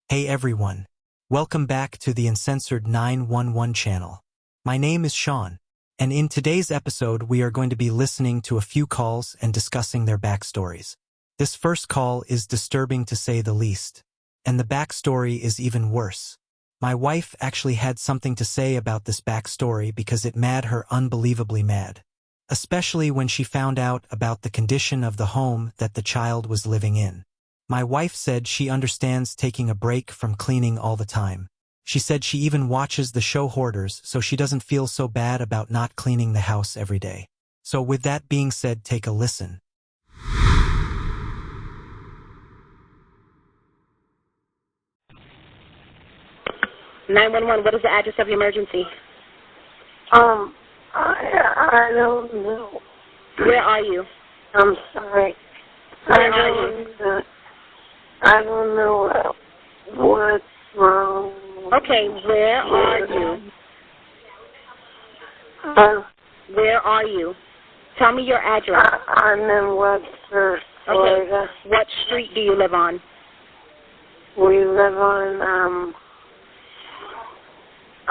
Hey everyone. Welcome back to the Uncensored 911 channel. My name is Sean, and in today's episode we are going to be listening to a few calls and discussing their backstories. This first call is disturbing to say the least, and the backstory is even worse. My wife actually had something to say about this backstory because it made her unbelievably mad, especially when she found out about the condition of the home that the child was living in. My wife said she understands taking a break from cleaning all the time. She said she even watches the show Hoarders so she doesn't feel so bad about not cleaning the house every day. So with that being said, take a listen. (911), what is the address of your emergency? I don't know. Where are you? I'm sorry. Where are you? I don't know what's wrong. Okay, where are you? Where are you? Tell me your address. I'm in Webster, Florida. Okay. What street do you live on? We live on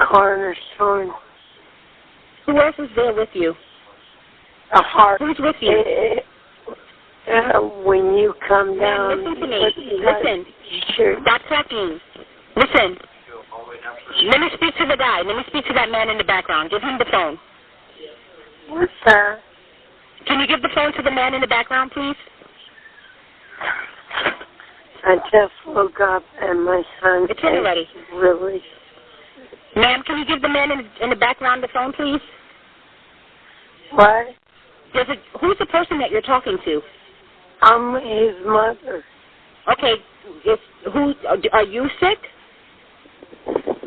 Cornerstone. Who else is there with you? The heart. Who's with you? When you come down. Listen to me. Listen. Sure. Stop talking. Listen. Let me speak to the guy. Let me speak to that man in the background. Give him the phone. What's that? Can you give the phone to the man in the background, please? I just woke up and my son It's ready. Really. Ma'am, can you give the man in the background the phone, please? What? Who's the person that you're talking to? I'm his mother. Okay, are you sick?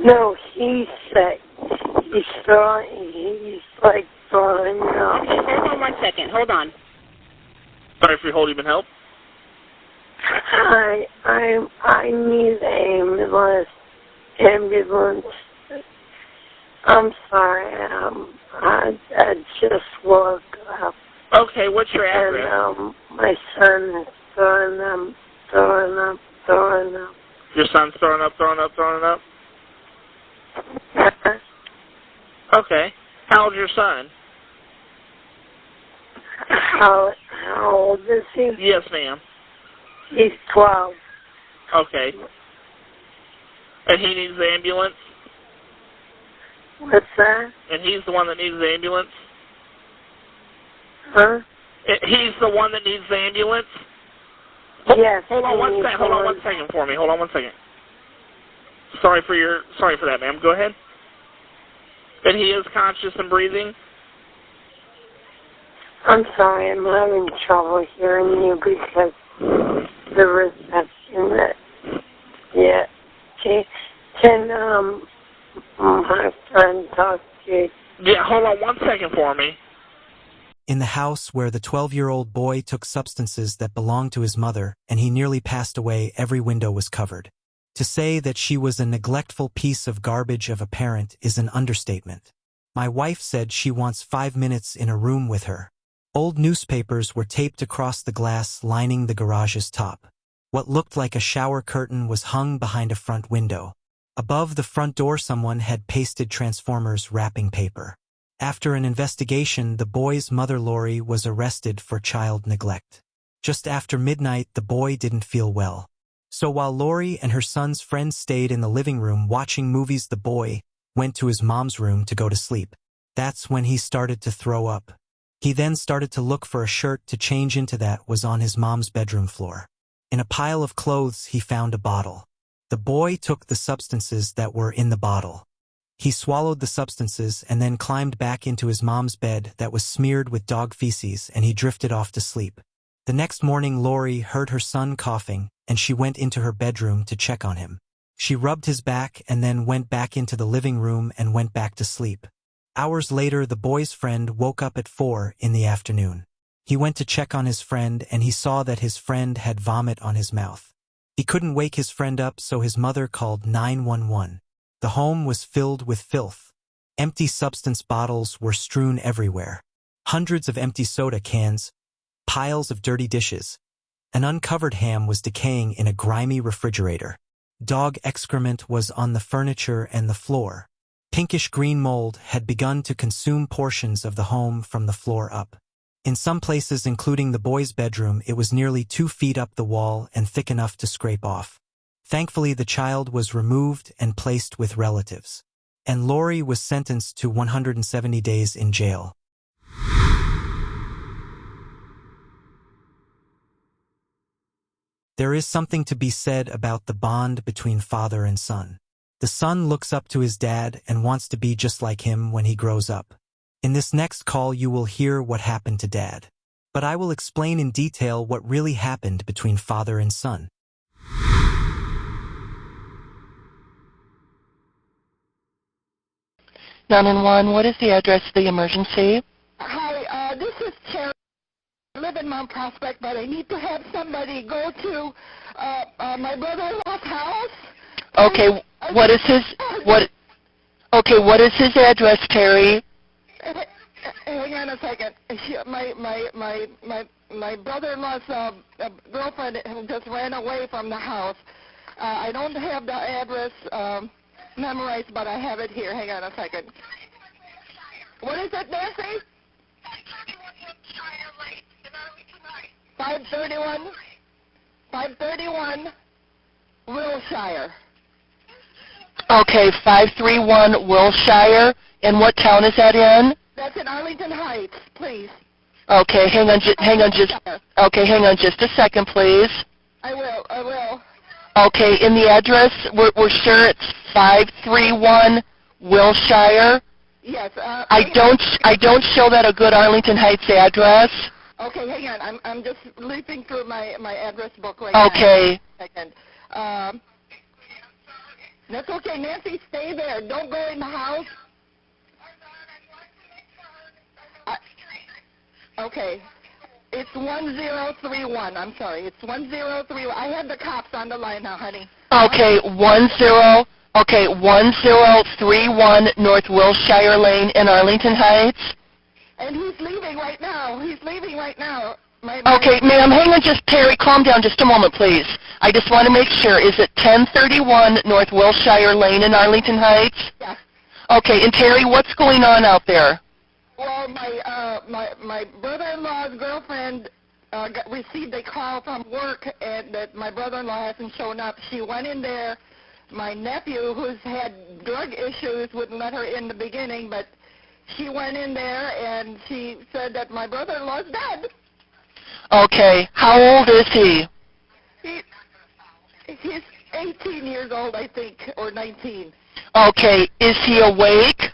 No, he's sick. He's like throwing up. Okay, hold on 1 second. Hold on. Sorry for your hold. You been help? I need ambulance. I'm sorry. I just woke up. Okay, what's your address? And my son is throwing up. Your son's throwing up. Okay. How old's your son? How old is he? Yes, ma'am. He's 12. Okay. And he needs the ambulance? What's that? And he's the one that needs the ambulance? Huh? He's the one that needs the ambulance? Yes. Hold on 1 second. Hold on 1 second for me. Hold on 1 second. Sorry for that, ma'am. Go ahead. And he is conscious and breathing? I'm sorry, I'm having trouble hearing you because the reception yeah. Can my friend talk to you? Yeah, hold on 1 second for me. In the house where the 12-year-old boy took substances that belonged to his mother and he nearly passed away, every window was covered. To say that she was a neglectful piece of garbage of a parent is an understatement. My wife said she wants 5 minutes in a room with her. Old newspapers were taped across the glass lining the garage's top. What looked like a shower curtain was hung behind a front window. Above the front door someone had pasted Transformers wrapping paper. After an investigation, the boy's mother Lori was arrested for child neglect. Just after midnight, the boy didn't feel well. So while Lori and her son's friends stayed in the living room watching movies, the boy went to his mom's room to go to sleep. That's when he started to throw up. He then started to look for a shirt to change into that was on his mom's bedroom floor. In a pile of clothes, he found a bottle. The boy took the substances that were in the bottle. He swallowed the substances and then climbed back into his mom's bed that was smeared with dog feces, and he drifted off to sleep. The next morning, Lori heard her son coughing, and she went into her bedroom to check on him. She rubbed his back and then went back into the living room and went back to sleep. Hours later, the boy's friend woke up at 4 in the afternoon. He went to check on his friend and he saw that his friend had vomit on his mouth. He couldn't wake his friend up, so his mother called 911. The home was filled with filth. Empty substance bottles were strewn everywhere. Hundreds of empty soda cans, piles of dirty dishes. An uncovered ham was decaying in a grimy refrigerator. Dog excrement was on the furniture and the floor. Pinkish-green mold had begun to consume portions of the home from the floor up. In some places, including the boy's bedroom, it was nearly 2 feet up the wall and thick enough to scrape off. Thankfully, the child was removed and placed with relatives. And Lori was sentenced to 170 days in jail. There is something to be said about the bond between father and son. The son looks up to his dad and wants to be just like him when he grows up. In this next call, you will hear what happened to Dad. But I will explain in detail what really happened between father and son. (911), what is the address of the emergency? Hi, this is Terry. I live in Mount Prospect, but I need to have somebody go to my brother-in-law's house. Okay, what is his address, Terry? Hang on a second. My brother-in-law's girlfriend just ran away from the house. I don't have the address memorized, but I have it here. Hang on a second. What is it, Nancy? 531 Wilshire. Okay, 531 Wilshire. And what town is that in? That's in Arlington Heights, please. Okay, hang on just a second, please. I will. Okay, in the address, we're sure it's 531 Wilshire. Yes. I don't show that a good Arlington Heights address. Okay, hang on. I'm just leafing through my address book right now. Okay. Second. That's okay, Nancy. Stay there. Don't go in the house. Okay. It's 1031. I'm sorry. It's 1031. I have the cops on the line now, honey. Okay, 1031 North Wilshire Lane in Arlington Heights. And he's leaving right now. Okay, ma'am, hang on just, Terry, calm down just a moment, please. I just want to make sure. Is it 1031 North Wilshire Lane in Arlington Heights? Yes. Okay, and Terry, what's going on out there? Well, my brother-in-law's girlfriend received a call from work and that my brother-in-law hasn't shown up. She went in there. My nephew, who's had drug issues, wouldn't let her in the beginning, but she went in there and she said that my brother-in-law's dead. Okay, how old is he? He's 18 years old, I think, or 19. Okay, is he awake?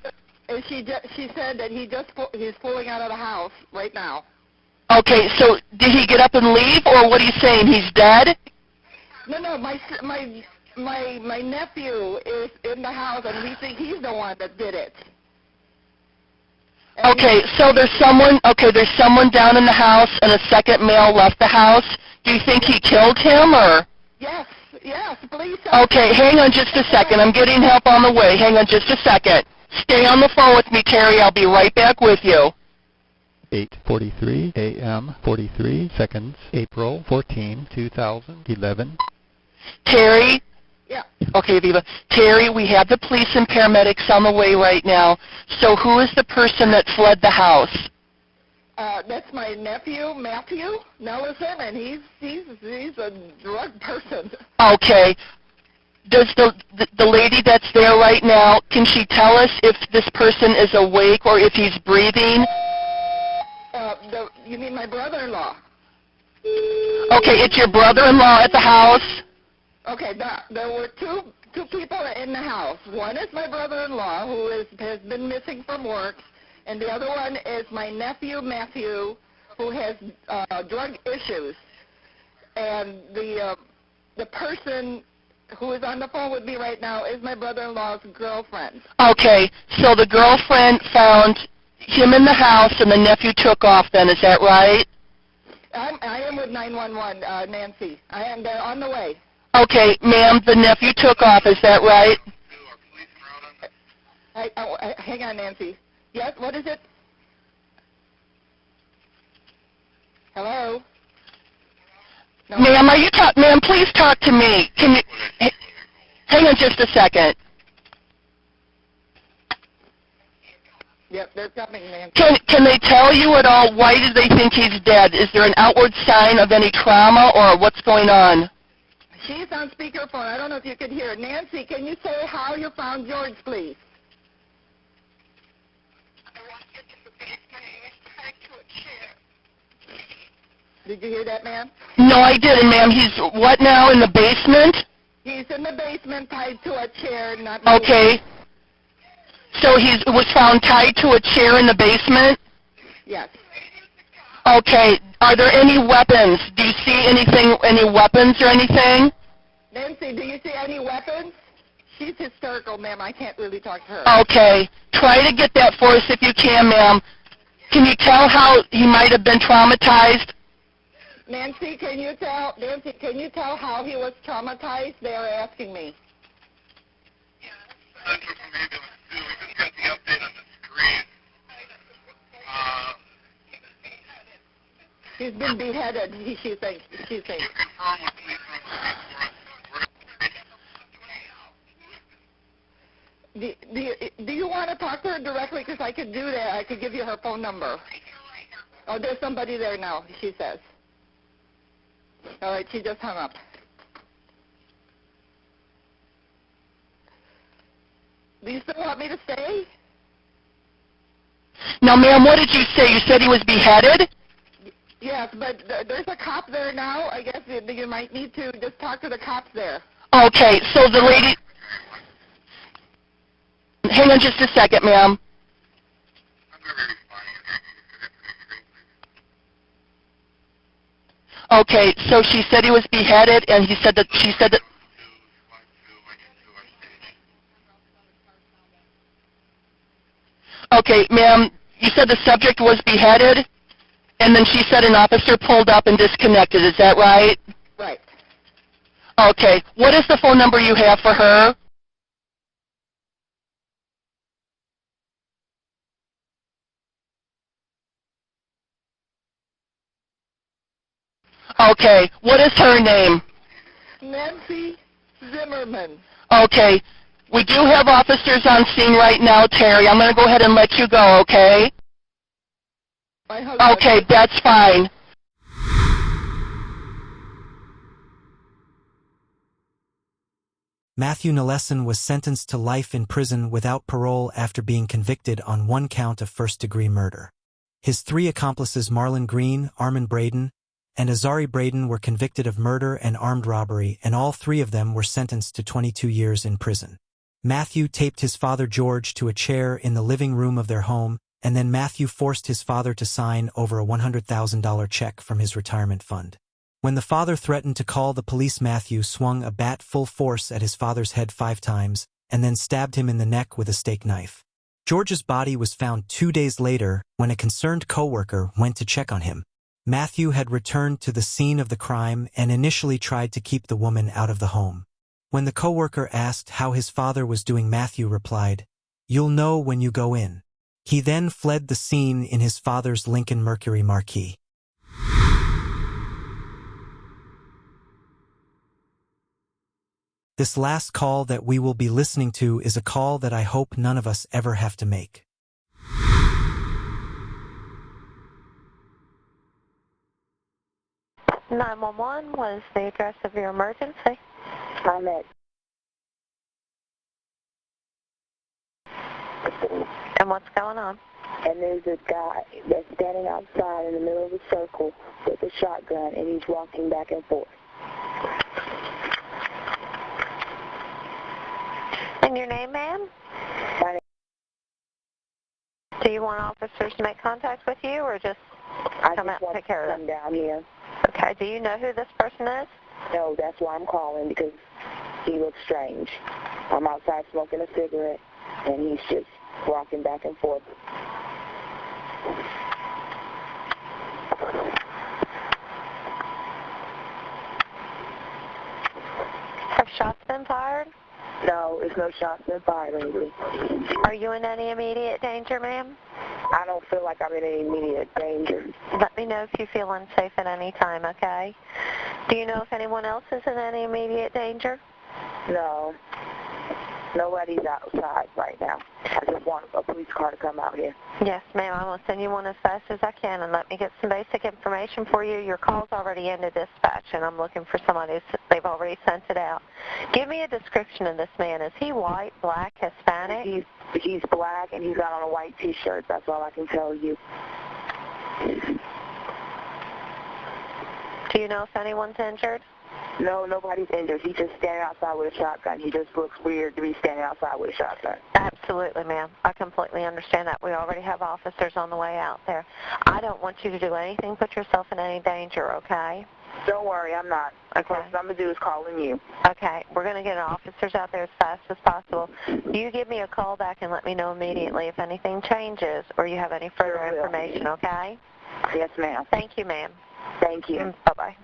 And she said that he's pulling out of the house right now. Okay, so did he get up and leave, or what are you saying? He's dead? No, my nephew is in the house, and we think he's the one that did it. And okay, so there's someone down in the house, and a second male left the house. Do you think he killed him, or? Yes, please. Okay, hang on just a second. I'm getting help on the way. Hang on just a second. Stay on the phone with me, Terry. I'll be right back with you. 8:43 a.m. 43 seconds, April 14, 2011. Terry? Yeah. Okay, Viva. Terry, we have the police and paramedics on the way right now. So who is the person that fled the house? That's my nephew, Matthew Nellison, and he's a drug person. Okay. Does the lady that's there right now, can she tell us if this person is awake or if he's breathing? You mean my brother-in-law? Okay, it's your brother-in-law at the house? Okay, there were two people in the house. One is my brother-in-law, who has been missing from work, and the other one is my nephew, Matthew, who has drug issues. And the person who is on the phone with me right now is my brother-in-law's girlfriend. Okay, so the girlfriend found him in the house and the nephew took off then, is that right? I am with 911, Nancy. They're on the way. Okay, ma'am, the nephew took off, is that right? Hang on, Nancy. Yes, what is it? Hello? No. Ma'am, ma'am, please talk to me. Can you? Hang on just a second. Yep, they're coming, man. Can they tell you at all why do they think he's dead? Is there an outward sign of any trauma or what's going on? She's on speakerphone. I don't know if you could hear. Nancy, can you say how you found George, please? Did you hear that, ma'am? No, I didn't, ma'am. He's what now, in the basement? He's in the basement tied to a chair, not Okay. So he was found tied to a chair in the basement? Yes. Okay. Are there any weapons? Do you see anything, any weapons or anything? Nancy, do you see any weapons? She's hysterical, ma'am. I can't really talk to her. Okay. Try to get that for us if you can, ma'am. Can you tell how he might have been traumatized? Nancy, can you tell how he was traumatized? They are asking me. That's what we need to do. We just got the update on the screen. He's been beheaded, she thinks. You confirm with police Do you want to talk to her directly? Because I could do that. I could give you her phone number. Oh, there's somebody there now, she says. All right, she just hung up. Do you still want me to stay? Now, ma'am, what did you say? You said he was beheaded? Yes, but there's a cop there now. I guess you might need to just talk to the cops there. Okay, so the lady... Hang on just a second, ma'am. Okay, so she said he was beheaded, and she said that... Okay, ma'am, you said the subject was beheaded, and then she said an officer pulled up and disconnected. Is that right? Right. Okay. What is the phone number you have for her? Okay. What is her name? Nancy Zimmerman. Okay. We do have officers on scene right now, Terry. I'm going to go ahead and let you go, okay? Okay, that's fine. Matthew Neleson was sentenced to life in prison without parole after being convicted on one count of first-degree murder. His three accomplices, Marlon Green, Armin Braden, and Azari Braden, were convicted of murder and armed robbery, and all three of them were sentenced to 22 years in prison. Matthew taped his father George to a chair in the living room of their home, and then Matthew forced his father to sign over a $100,000 check from his retirement fund. When the father threatened to call the police, Matthew swung a bat full force at his father's head 5 times, and then stabbed him in the neck with a steak knife. George's body was found 2 days later when a concerned coworker went to check on him. Matthew had returned to the scene of the crime and initially tried to keep the woman out of the home. When the coworker asked how his father was doing, Matthew replied, "You'll know when you go in." He then fled the scene in his father's Lincoln Mercury Marquis. This last call that we will be listening to is a call that I hope none of us ever have to make. (911), what is the address of your emergency? I'm at... And what's going on? And there's a guy that's standing outside in the middle of a circle with a shotgun, and he's walking back and forth. And your name, ma'am? My name... Do you want officers to make contact with you, or just come out and take care of them? I just want to come down here. Okay, do you know who this person is? No, that's why I'm calling, because he looks strange. I'm outside smoking a cigarette, and he's just walking back and forth. Have shots been fired? No, there's no shots been fired or anything. Are you in any immediate danger, ma'am? I don't feel like I'm in any immediate danger. Let me know if you feel unsafe at any time, okay? Do you know if anyone else is in any immediate danger? No. Nobody's outside right now. I just want a police car to come out here. Yes, ma'am. I'm going to send you one as fast as I can, and let me get some basic information for you. Your call's already into dispatch, and I'm looking for somebody. They've already sent it out. Give me a description of this man. Is he white, black, Hispanic? He's black, and he's got on a white T-shirt. That's all I can tell you. Do you know if anyone's injured? No, nobody's injured. He's just standing outside with a shotgun. He just looks weird to be standing outside with a shotgun. Absolutely, ma'am. I completely understand that. We already have officers on the way out there. I don't want you to do anything, put yourself in any danger, okay? Don't worry, I'm not. The Okay. first thing I'm going to do is calling you. Okay, we're going to get officers out there as fast as possible. You give me a call back and let me know immediately if anything changes or you have any further Sure will. information, okay? Yes, ma'am. Thank you, ma'am. Thank you. Bye-bye.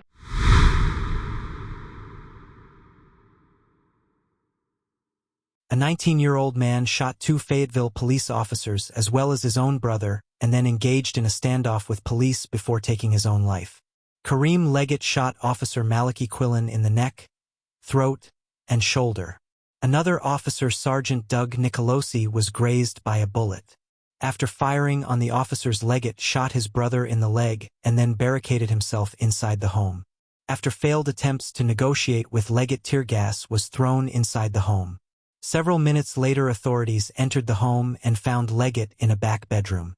A 19-year-old man shot 2 Fayetteville police officers as well as his own brother and then engaged in a standoff with police before taking his own life. Kareem Leggett shot Officer Malachi Quillen in the neck, throat, and shoulder. Another officer, Sergeant Doug Nicolosi, was grazed by a bullet. After firing on the officers, Leggett shot his brother in the leg and then barricaded himself inside the home. After failed attempts to negotiate with Leggett, tear gas was thrown inside the home. Several minutes later, authorities entered the home and found Leggett in a back bedroom.